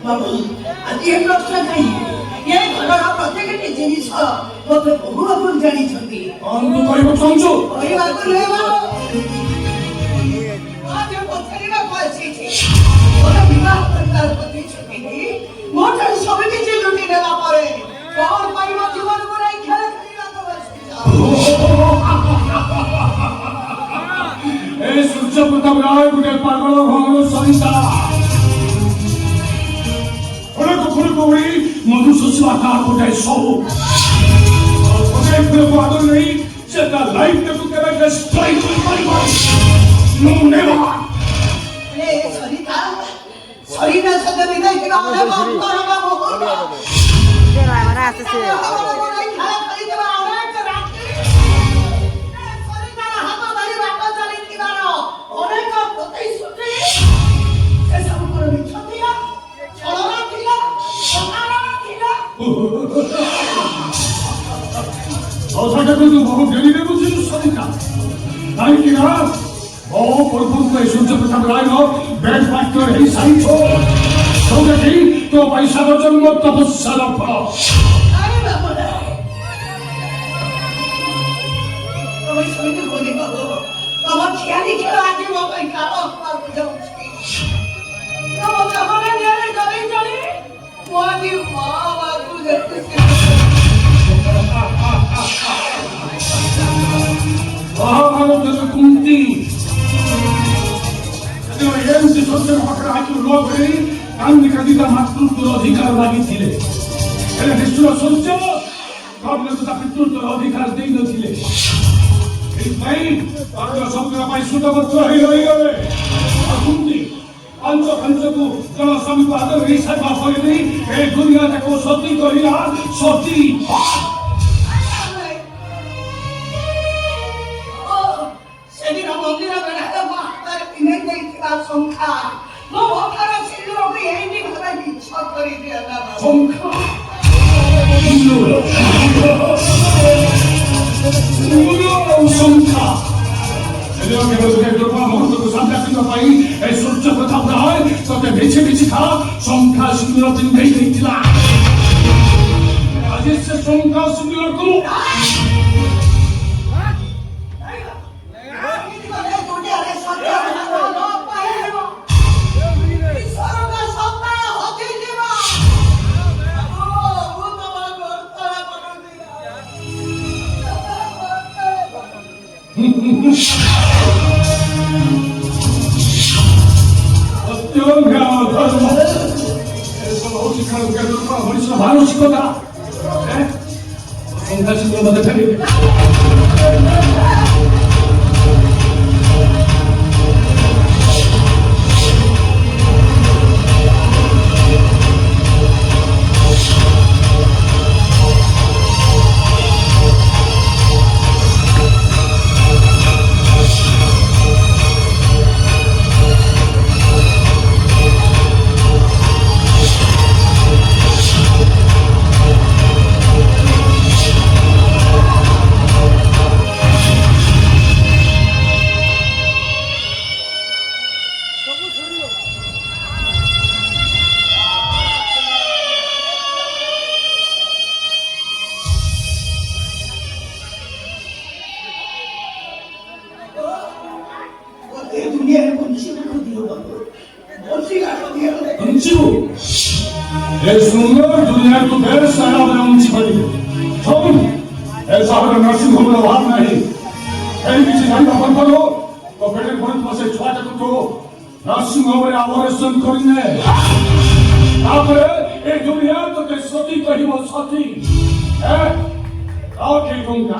ବାବୁ ଆଜି ଏ ପ୍ରଶ୍ନ କାହିଁ ଏ ଘରର ପ୍ରତ୍ୟେକଟି ଜିନିଷ ମୋତେ ବହୁ ଆଗରୁ ଜାଣିଛନ୍ତି କହିବାକୁ ନୁହେଁ ଆଜି ପଚାରିବାକୁ ଆସିଛି ମୋର ବିବାହ କରିବାର ପ୍ରତିଶ୍ରୁତି ମୋ ଠାରୁ ସବୁ କିଛି ଲୁଟି ନେଲା ପରେ କଣ ପାଇବ ଜୀବନକୁ ନେଇ ଖେଳ ଖେଳିବାକୁ ବସିଛ ଏ ସୂର୍ଯ୍ୟ ପ୍ରତାପ ରାୟ ଗୋଟେ ପାଗଳ ଭଙ୍ଗଳ Sarita Kuri madu suswata kotai so. Kotai pura agar nahi, jada life ne tu kena destroy kari. No never. Hey, sorry na sada bidai kena mana baat karo babu. Kena mana asase. কথাটাকে তো বহু ডেরিরে বুঝিস সরিতা তাই কি না ও পরপূর্ব সূর্য প্রতাপ রায় bad factor এই site সৌদাটি তো পয়সার জন্য তপস্যার ফল আরে বাবা তুমি শুনতে বলি বাবু তোমার খেয়ালি খেলা আগে বাবাই কালো আর বুঝাচ্ছি তোমার জামানে নিয়ে চলে মোদি বাবা বুঝাচ্ছি মহাভারতের কুন্তি এমনি সত্যের পাখে হাত লোক কান্দিকা দিদা মাতৃত্বর অধিকার লাগিছিলে ହେଲେ ନିଶ୍ଚୟ ସୂର୍ଯ୍ୟ କର୍ଣ୍ଣକୁ ତା ପିତୃତ୍ୱର ଅଧିକାର ଦେଇନଥିଲେ ଏଇଥିପାଇଁ କର୍ଣ୍ଣ ଶବ୍ଦ ପାଇଁ ସୁଦବଦ୍ଧ ହେଇ ରହିଗଲେ କୁନ୍ତି ପାଞ୍ଚ ପାଞ୍ଚକୁ ଜଣ ସ୍ୱାମୀକୁ ଆଦର ହେଇ ସାରିବା ପରେ ବି ଏ ଦୁନିଆ ତାକୁ ସତୀ କରିଲା ସତୀ ସେଦିନ ମନ୍ଦିର ବେଢ଼ାର ହାତରେ ପିନ୍ଧେଇ ଦେଇଥିବା ଶଙ୍ଖା ମୋ ମଥାର ଶିଲକୁ ଏଇଠି ଭାବେ ମିଛ କରିଦିଅଲା ଶଙ୍ଖା ଶଙ୍ଖା ମୁହୂର୍ତ୍ତକୁ ସାମ୍ରାଜ୍ୟ ପାଇଁ ଏ ସୂର୍ଯ୍ୟ ପ୍ରତାପ ରାୟ ତତେ ମିଛି ମିଛି ଖା ଶଙ୍ଖା ସିନ୍ଦୁର ପିନ୍ଧେଇ ଦେଇଥିଲା ଆଜି ସେ ଶଙ୍ଖା ସିନ୍ଦୁରକୁ মানসিকতা সংখ্যাসূত্র মধ্যে থাকে दुनिया को फिर सारा बनाऊंगी पड़ी हम ऐसा होगा नर्सिंग होम का भाग नहीं कहीं किसी गाड़ी का बंद करो तो बेटे बहुत पासे छुआ तक तो नर्सिंग होम में ऑपरेशन करने आप ये दुनिया तो के सती कहीं वो सती है आओ के दूंगा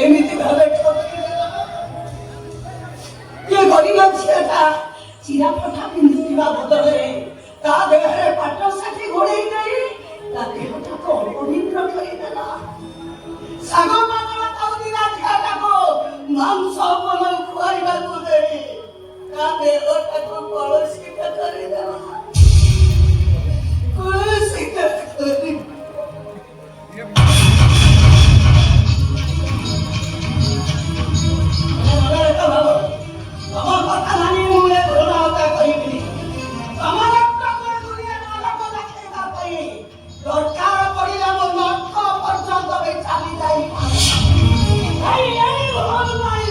ଏମିତି ଭାବେ ଗରିବ ଝିଅଟା ଚିରା ଫଟା ପିନ୍ଧୁଥିବା ବଦଳରେ ତା ଦେହରେ ପାଟ ଷାଠି ଘୋଡେଇ ଦେଇ ତା ଦେହଟାକୁ ଅପବିତ୍ର କରିଦେଲା ଶାଗ ପାଗଳ ଖାଉଥିବା ଝିଅଟାକୁ ମାଂସ ପଲ ଖୁଆଇବାକୁ ଦେଇ কানে ওটাকে কলসিটা করে দেওয়া কলসিটা করে আমার কথা মানিয়ে মুড়ে ঘোরাওটা করিবি আমার একটা করে দুনিয়া নাটক দেখে না পাই দরকার পড়িলে আমার লক্ষ পর্যন্ত চালি যাই এই ভুল নাই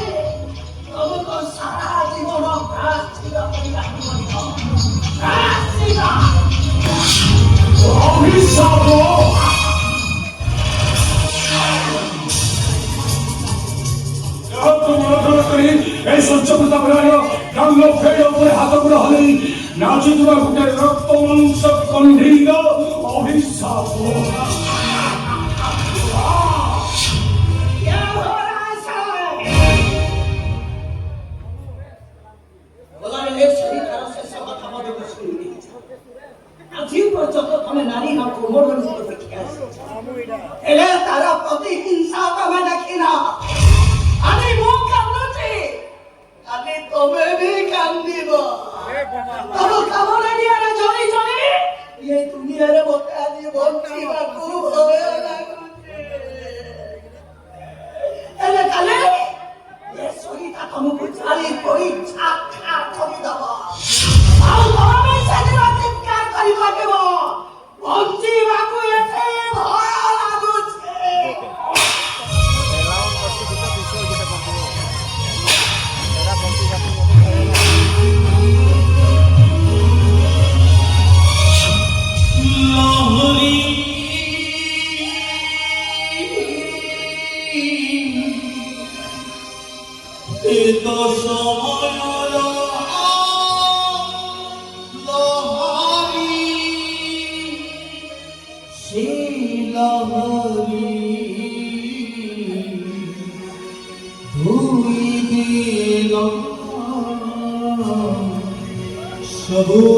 তবু তো সারা জীবন ঘাস ছিল পরিবার ঘাস ছিল অভিশাপ এই সহ্য করতে পারে কামলো ফেড়ে উপরে হাত করে হলেই নাচি তোমার বুকের রক্ত মাংস কণ্ঠিল অভিশাপ তারা প্রতিহিংসা কমে দেখি না আমি মুখ কামড়াচ্ছি আমি তবে ভি কাম দিব তবু কামড়ে নিয়ে না জনি জনি এই দুনিয়ার মধ্যে আজ বঞ্চি বাকু হয়ে লাগুছে এলে কালে এ সরিতা তোমাকে চালি করি ছাক্কা করে দেব আর তুমি সেদিন চিৎকার করি থাকিব বঞ্চি বাকু এসে ভয় লাগুছে Oh,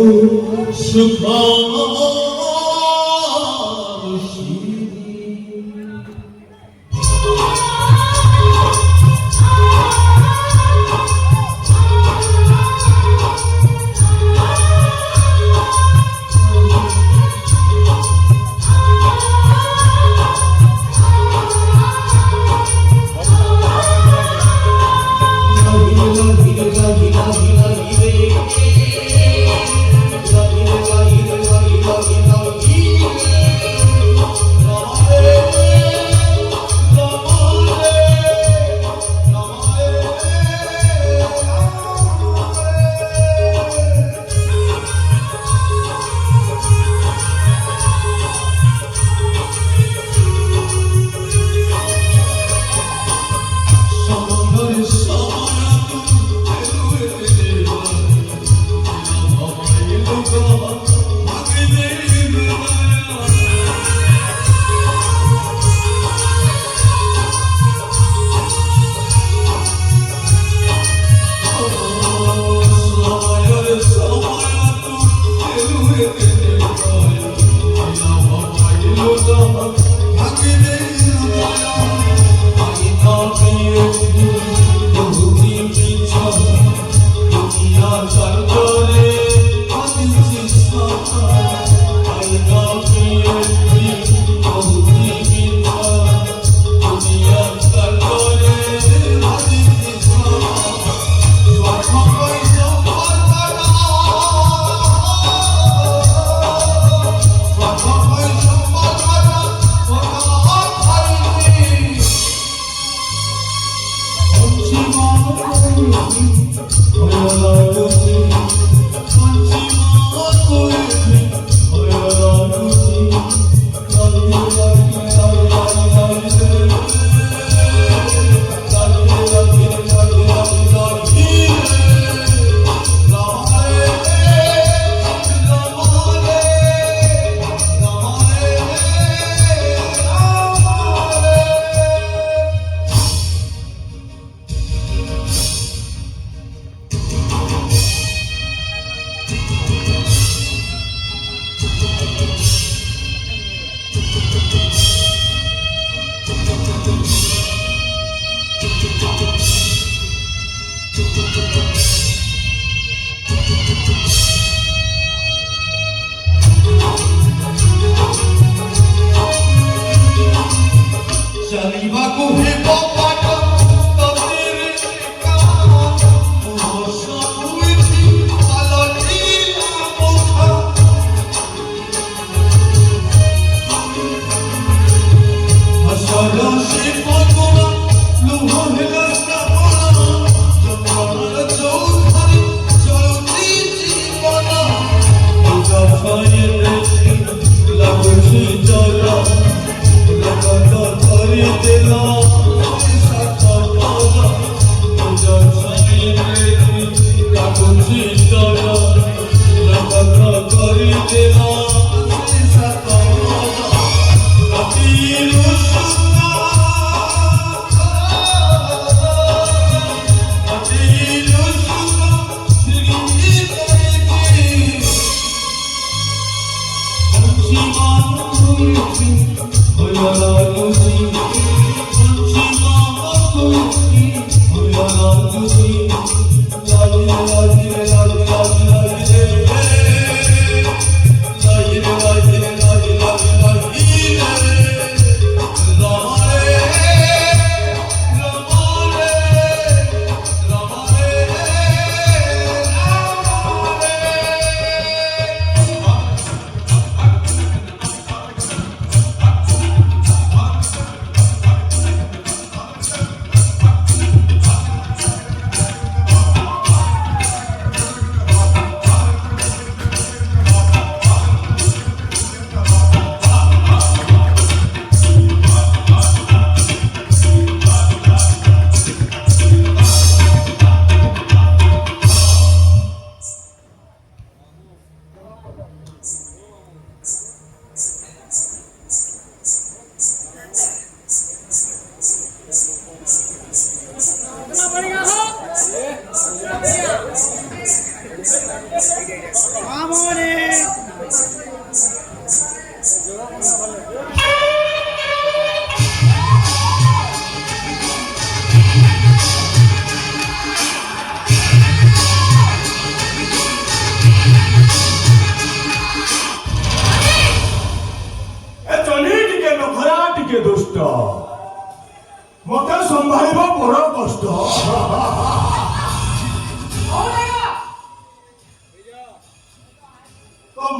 মতে সম্ভাଳିব বড় কষ্ট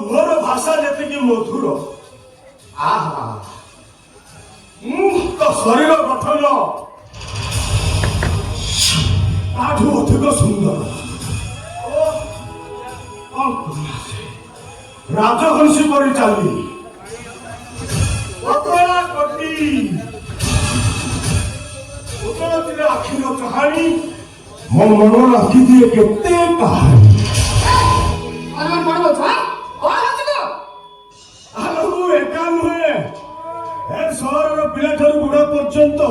মোর ভাষা যেতিকি মধুর আহা তো শরীর গঠন তাঠু অধিক সুন্দর রাজহଂসী পরি চালি পতলা কটি আখির কাহানি ମୋ ମନ ରଖିଦିଏ କେତେ କାହାଣୀ ମୁଁ ଏକା ନୁହେଁ ଏ ସହରର ପିଲାଠାରୁ ବୁଢା ପର୍ଯ୍ୟନ୍ତ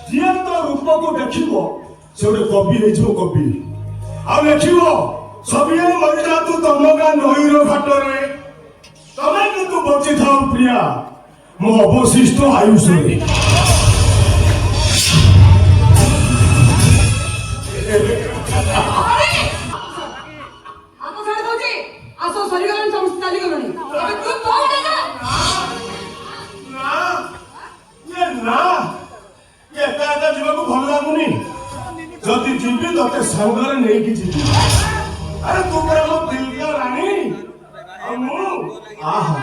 ଯିଏ ତ ରୂପକୁ ଦେଖିବ ସେ ଗୋଟେ କବି ହେଇଯିବ କବି ଆଉ ଲେଖିବ ସବିଏ ମରିଯାତୁ ତମ ଗାଁ ନଈର ଘାଟରେ ତମେ କିନ୍ତୁ ବଞ୍ଚିଥାଉ ପ୍ରିୟା ମୋ ଅବଶିଷ୍ଟ ଆୟୁଷରେ ଭଲ ଲାଗୁନି ଯଦି ଯିବି ତତେ ସାଙ୍ଗରେ ନେଇକି ଯିବି ଆରେ ତୁ ପୁରା ମୋ ଦିଲ୍ଲୀ ରାଣୀ ଆଉ ମୁଁ ଆହା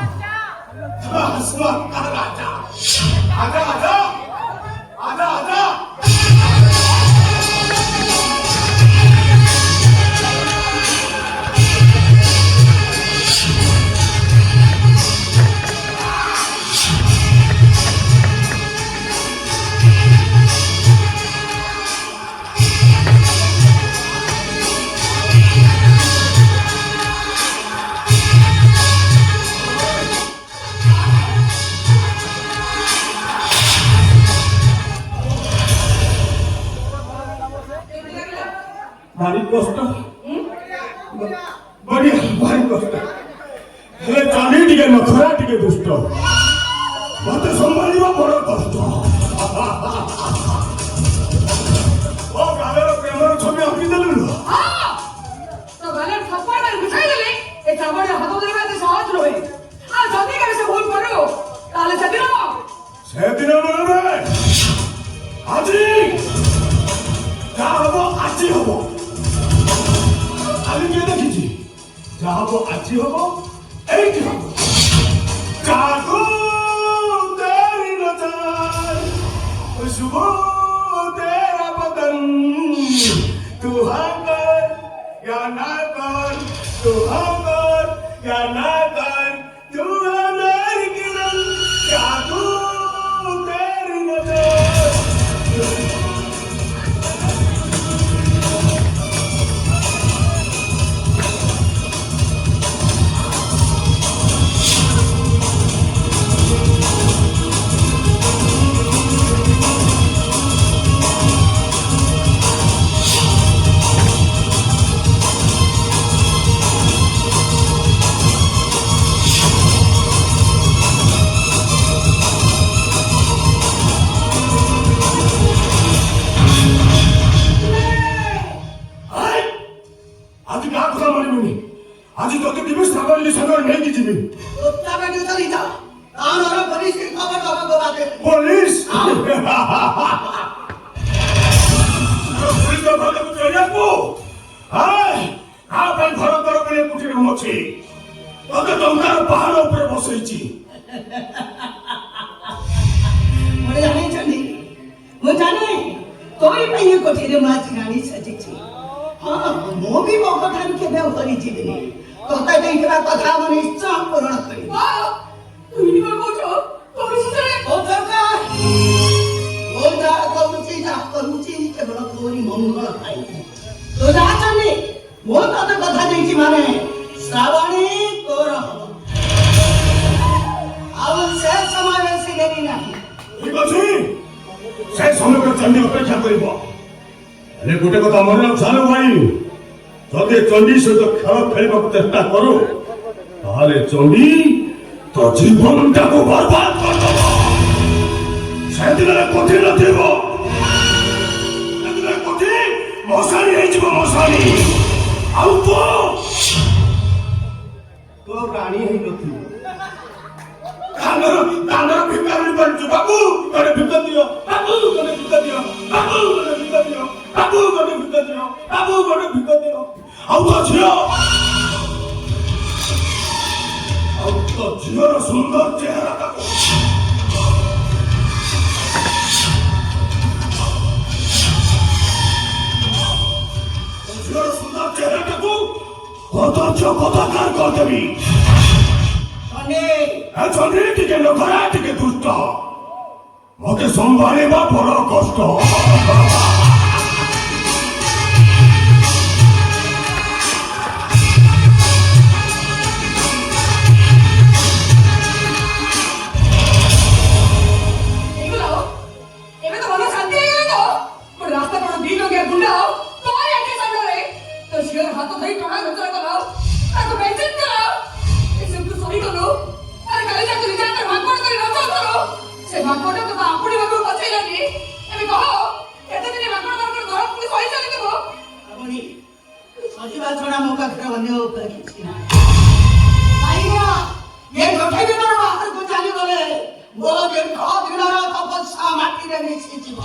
ରାଜା ଆଜା ଆଜା ଆଜା ଆଜା भारी कष्ट बढ़िया भारी कष्ट हेले चाली टिके नखरा टिके दुष्ट मते संभालिबा बड़ कष्ट ओ गालेर प्रेमर छवि आंकी देलु हां तो गालेर थप्पड़ गुछाई देले ए चावड़ हाथ धरबा ते सहज रहे आ जदी के से भूल करो ताले सेदिन रे আজি যা হবো আজি হবো আমি কে দেখিছি যা হবো আজি হবো এইটি হবো কাকু তেরি নজর খুশবু তেরা বদন তু হ্যাঁ কর या ना कर तू हाँ कर या ना कर तू है मेरी किरण काकू तेरी नजर ମାନିବିନି। ଆଜି ତତେ ଯିବି ଶ୍ରାବଣୀ ସାଙ୍ଗରେ ନେଇକି ଯିବି। ତମେ ଚଲି ଯାଅ ଆମର ପୋଲିସ ଖବର ଦବାକୁ ବାଧ୍ୟ। ପୋଲିସ ପୋଲିସ ଘରକୁ ଚଳିବାକୁ କାହା ପାଇଁ ଘର ଘର କରି କୁଠିରେ ଅଛି? ତତେ ଟଙ୍କାର ପାହାଡ଼ ଉପରେ ବସେଇଛି। ମୁଁ ଜାଣିଛନ୍ତି ମୁଁ ଜାଣେ ତୋରି ପାଇଁ ଏ କୋଠିରେ ମୁଁ ଆଜି ରାଣୀ ସାଜିଛି। ହଁ ମୁଁ ବି ମୋ କଥାରୁ କେବେ ଓହରି ଯିବିନି। ତୋତେ ଦେଇଥିବା କଥା ମୁଁ ନିଶ୍ଚୟ ପୂରଣ କରିବି। তুমি কি কହୁଛ তুমি ସିଏ ଓ ସରକାର ମୁଁ ଯାହା କରୁଛି କେବଳ ତୋରି ମଙ୍ଗଳ ପାଇଁ। ତୁ ଜାଣିଛନ୍ତି ମୁଁ ତତେ କଥା ଦେଇଛି ମାନେ ଶ୍ରାବଣୀ ତୋର ହବ। ଆଉ ସେ ସମୟ ବେଶୀ ଡେରି ନାହିଁ। ଠିକ ଅଛି, ସେ ସମୟରେ ଚଣ୍ଡୀ ଅପେକ୍ଷା କରିବ। ହେଲେ ଗୋଟେ କଥା ମନେ ରଖ ସାନ ଭାଇ, ଯଦି ଚଣ୍ଡୀ ସହିତ ଖେଳ ଖେଳିବାକୁ ଚେଷ୍ଟା କରୁ ତାହେଲେ ଚଣ୍ଡୀ ତୋ ଜୀବନଟାକୁ ବର୍ବାଦ କରିଦେବ। ସେଦିନରେ କୋଠି ନଥିବ, ସେଦିନରେ କୋଠି ମଶାଣି ହେଇଯିବ ମଶାଣି। ଆଉ ତୋ ରାଣୀ ହେଇନଥିବ। ଦାନର ଭିକାରୀ କରିଛୁ। ବାବୁ ଗୋଟେ ଭିକ ଦିଅ, ବାବୁ ଗୋଟେ ଭିକ ଦିଅ, ବାବୁ ଗୋଟେ ଭିକ ଦିଅ, ବାବୁ ଗୋଟେ ଭିକ ଦିଅ, ବାବୁ ଗୋଟେ ଭିକ ଦିଅ। ଆଉ ତୋ ଝିଅର ସୁନ୍ଦର ଚେହେରାଟାକୁ କଦାକାର କରିଦେବି। চন্দ্রে টিকে লোকরা টিকে দুষ্ট, মতে সম্ভাଳିবা বড় কষ্ট। ସଜିବା ଛଡ଼ା ମୋ ପାଖରେ ଅନ୍ୟ ଉପାୟ କିଛି ନାହିଁ। ଏ ଗୋଟାଏ ଦିନର ବାହାରକୁ ଚାଲିଗଲେ ମୋ ଦୀର୍ଘ ଦିନର ତପସ୍ୟା ମାଟିରେ ମିଶିଯିବ।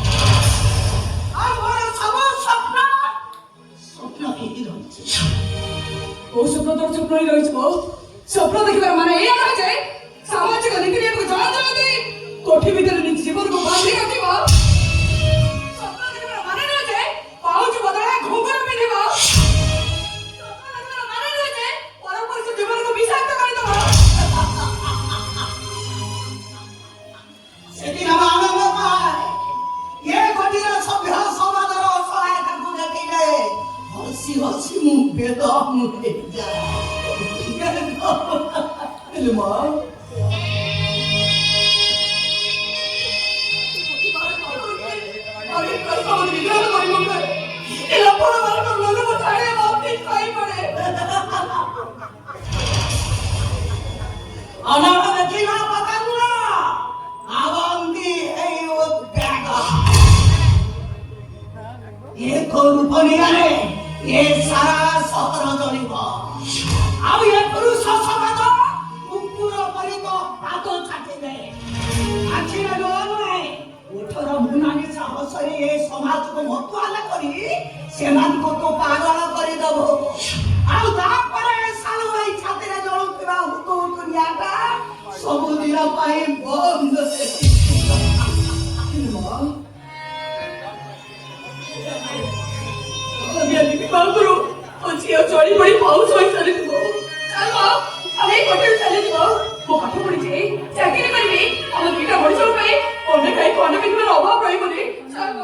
ଆଉ ମୋର ସବୁ ସ୍ୱପ୍ନ ହେଇକି ରହିଛି। କୋଉ ସ୍ୱପ୍ନ ତୋର ସ୍ୱପ୍ନ ହେଇ ରହିଯିବ? ସ୍ୱପ୍ନ ଦେଖିବାର ମାନେ ଏଇଆ ନୁହେଁ ଯେ ସାମାଜିକ ନୀତି ନିୟମକୁ ଜଳ ଦେଇ କୋଠି ଭିତରେ ନିଜ ଜୀବନକୁ ବାନ୍ଧି ରଖିବ। ସ୍ୱପ୍ନ ଦେଖିବାର ମାନେ ନୁହେଁ ଯେ ପାଉଚ ବଦଳରେ ଘୁଙ୍ଗୁର ପିନ୍ଧିବ। ସ୍ୱପ୍ନ ଦେଖିବାର ମାନେ ନୁହେଁ ଯେ ପରପୁରୁଷ ଜୀବନକୁ ବିଷାକ୍ତ କରିଦେବ। ସେଦିନ ମାନବ ପାଏ ଏ କୋଠିର ସଭ୍ୟ ସମାଜର ଅସହାୟତାକୁ ଦେଖିଲେ ହସି ହସି ମୁଁ ବେଦମ୍ ହେଇଯାଏ। ହେଲେ ମା ସାରା ସହର ଜଳିବ। ଆଉ ଏ ପୁରୁଷ ସମାଜ କୁକୁର ପରି ହାତ ଛାଟିବେ। ଆଖିରେ ନୁହେଁ ଓଠର ମୁନାନି ସାହସରେ ଏ ସମାଜକୁ ମତୁଆଲା କରି ସେମାନଙ୍କୁ ତୁ ପାଗଳ କରିଦବୁ। ଆଉ ତାପରେ ସାଲୁ ଭାଇ ଛାତିରେ ଜଳୁଥିବା ହୁତୁହୁତୁନିଆଟା ସବୁଦିନ ପାଇଁ ବନ୍ଦ। ବାବୁରୁ ଝିଅ ଚଳି ପଡ଼ି ପାଉଛ ହୋଇସାରିଥିବ। ଚାଲ ଆମେ ଏଇ କୋଠେରୁ ଚାଲିଯିବ। ମୁଁ ପାଠ ପଢିଛି, ଚାକିରି କରିବି, ଆମ ଦୁଇଟା ମଣିଷଙ୍କ ପାଇଁ ଅନେକ ଖାଇକୁ ଅନେକ ପିନ୍ଧିବାର ଅଭାବ ରହିବନି। ଚାଲ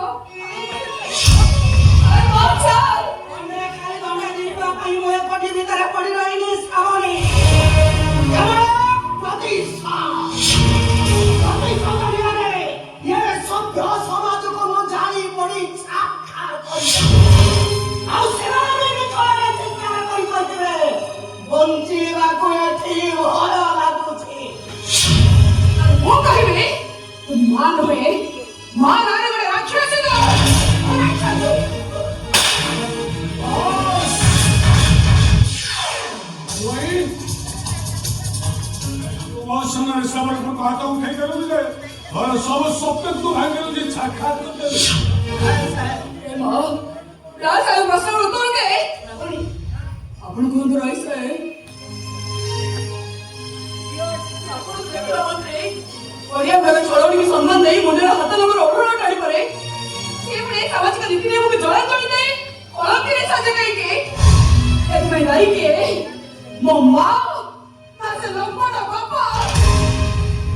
ପାଇଁ ମୁଁ ଏପଟି ଭିତରେ ପଡି ରହିନି ଶ୍ରାବଣୀ। ସଭ୍ୟ ସମାଜକୁ ମୁଁ ଜାଣି ପଡି ଆଉ ସେମାନେ ଚିତ୍କାର କରି କହିଥିବେ ବଞ୍ଚିବାକୁ ଏଠି ଭୟ ଲାଗୁଛି। ମୁଁ କହିବି ମା ନୁହେଁ, ମା ନାଁରେ ଗୋଟେ ରାକ୍ଷସ। ସାମ୍ନାରେ ସେମାନଙ୍କ ହାତ ଉଠେଇ ଦେଲୁ ଯେ ଘର ସବୁ ସ୍ୱପ୍ନକୁ ଭାଙ୍ଗିଲୁ ଯେ ଛାଖାତ କରିଦେଲୁ। ଏ ମା ରାଜ ଆଉ ପ୍ରଶ୍ନର ଉତ୍ତର ଦେ ଆପଣ କୁହନ୍ତୁ ରାଇ ସାହେବ ଆପଣ କେବଳ ମନ୍ତ୍ରୀ ଓଡ଼ିଆ ଭାବେ ଚଳଣିକୁ ସମ୍ମାନ ଦେଇ ମୁଣ୍ଡରେ ହାତ ଲଗର ଅଢଳ ଟାଣି ପରେ ସେ ପୁଣି ସାମାଜିକ ନୀତି ନିୟମକୁ ଜଳାଞ୍ଜଳି ଦେଇ କଳଙ୍କିରେ ସାଜ କାହିଁକି ଏଥିପାଇଁ ଦାୟୀ କିଏ ମୋ ମା ନା ସେ ଲମ୍ପଟ ବାପା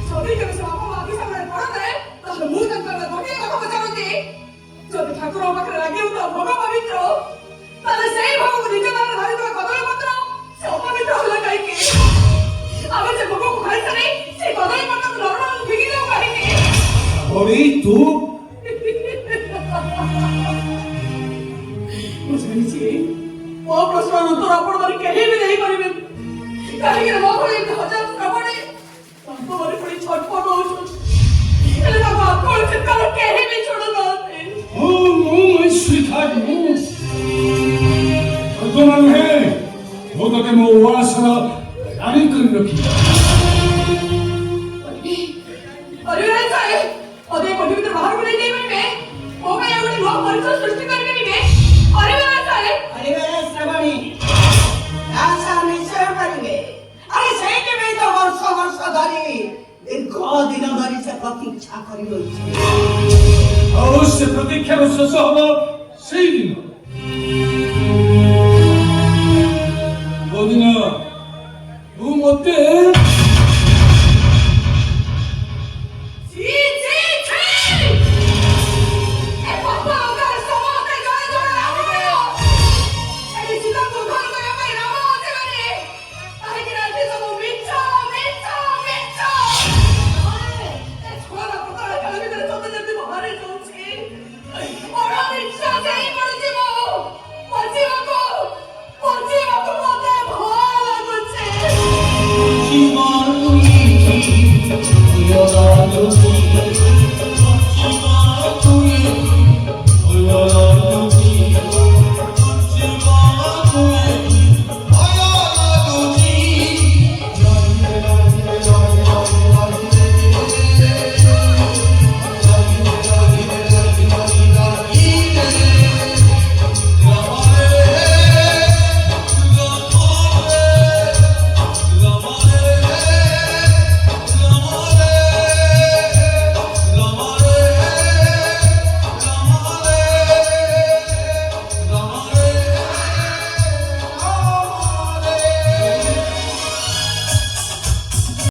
ଯଦି କେବେ ସେ ବାପା ମା ଆଗି ସାମ୍ନାରେ ପଡ଼ନ୍ତେ ତାହେଲେ ମୁଁ ତାଙ୍କ ଆଗରେ ଗୋଟିଏ କଥା ପଚାରନ୍ତି ଯଦି ଠାକୁରଙ୍କ ପାଖରେ ଲାଗି ହେଉଥିବା ଭୋଗ ପବିତ୍ର ତାହେଲେ ସେଇ ଭୋଗକୁ ନିଜ ନାମରେ ଧରିଥିବା କଦଳୀ ପତ୍ର ସେ ଅପବିତ୍ର ହେଲା କାହିଁକି ଆମେ ସେ ଭୋଗକୁ ଖାଇସାରି ସେ କଦଳୀ ପତ୍ରକୁ ନରଣକୁ ଫିଙ୍ଗି ଦେଉ କାହିଁକି ଓରି ତୁ ମୁଁ ଜାଣିଛି ମୋ ପ୍ରଶ୍ନର ଉତ୍ତର ଆପଣମାନେ କେହି ବି ଦେଇପାରିବେନି କାହିଁକି ନା ମୋ ଭଳି ଏମିତି ହଜାର ଶ୍ରବଣୀ ତାଙ୍କ ମାନେ ପୁଣି ଛଟପଟ ହଉଛନ୍ତି ହେଲେ ତାଙ୍କ ଆତ୍ମର ଚିତ୍କାର କେହି ବି ଛୁଡୁନାହାନ୍ତି ମୁଁ ସ୍ୱୀକାର ବର୍ତ୍ତମାନ ନୁହେଁ ମୁଁ ତତେ ମୋ ଉଆସର ରାଣୀ କରି ରଖିବି। ପରିବାର ସାହେବ ଅଦୟ କୋଠି ଭିତରେ ବାହାରକୁ ନେଇ ଯାଇପାରିବେ ମୋ ପାଇଁ ଆଉ ଗୋଟେ ନୂଆ ପରିଚୟ ସୃଷ୍ଟି କରିପାରିବେ ପରିବାର ସାହେବ ପରିବାର ଶ୍ରବଣୀ ଆଶା ନିଶ୍ଚୟ କରିବେ। ଆରେ ସେଇଥିପାଇଁ ତ ବର୍ଷ ବର୍ଷ ଧରି ଦୀର୍ଘ ଦିନ ଧରି ସେ ପ୍ରତୀକ୍ଷା କରି ରହିଛି। ଆଉ ସେ ପ୍ରତୀକ୍ଷାର ଶେଷ ହବ ସେଇଦିନ ଯୋଉଦିନ ତୁ ମୋତେ